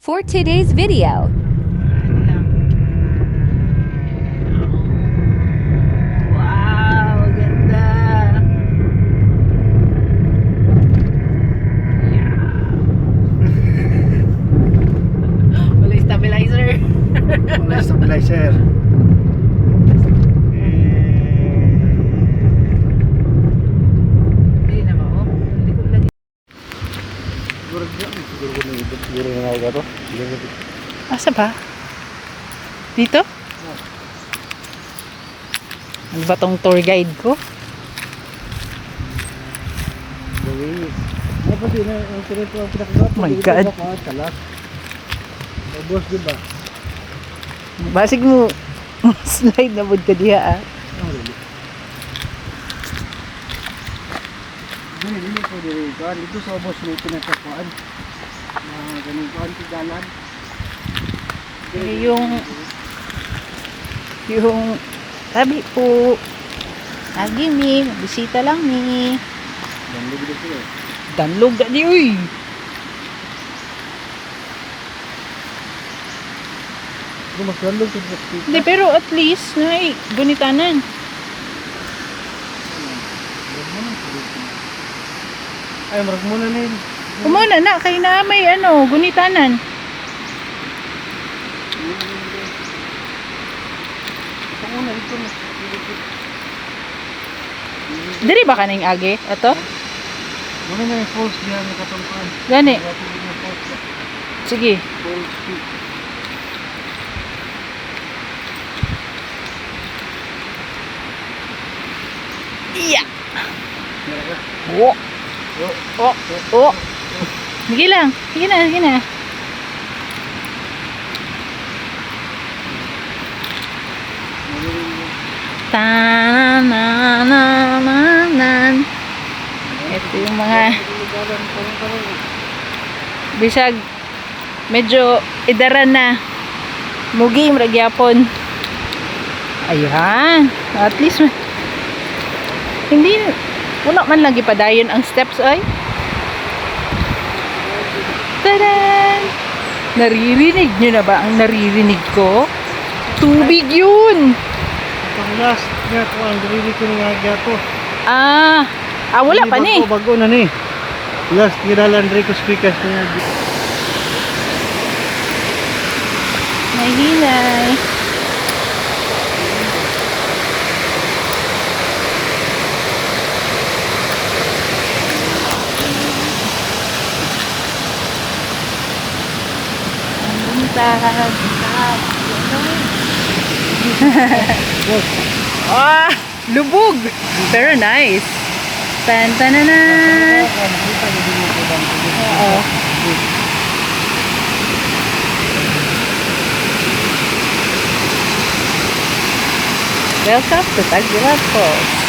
For today's video, Wow, ganda. Wala stabilizer. Wala stabilizer. Hindi na ba, oh? Hindi ko lagi. Siguro na ako gato. Asa ba? Dito? Ano ba tong tour guide ko? Dapat yun ang pinito ang pinakagawa. Oh my God. Kalas. Ubos diba? Basig mo slide na bud ka diha ah. Hindi ko diri kan dito sa ubos may pinakakuan. Ganun kuan tigalan. Yung sabi po lagi mi, bisita lang mi. Danlog dito eh. Danlog da di uy. Pero mas danlog sa pita. Hindi, pero at least na gunitanan. Ay, marag muna na yun. Umuna na kay na may ano, gunitanan. Panguna dito na. Diri ba kaning agi? Ato? Muna na yung falls diyan ng katungkuan. Gani. Falls ba? Sige. Falls peak. Iya. Meron ka? Oh. Oh. Oh. Sige lang. Sige na, sige na. Ta-na-na-na-nan. Ito yung mga bisag medyo idaran na mugi ragyapon. Ayan, at least hindi wala man lang gipadayon ang steps ay. Tadan! Naririnig nyo na ba ang naririnig ko? Tubig yun! Itong last nga ko ang dili ko nga gato. Wala pa ni. Bago na ni. Last giralan Rico speakers niya. May hilay. Lubog. Pero nice. Tan-tananan. Oo. Welcome to Tagbilat Falls.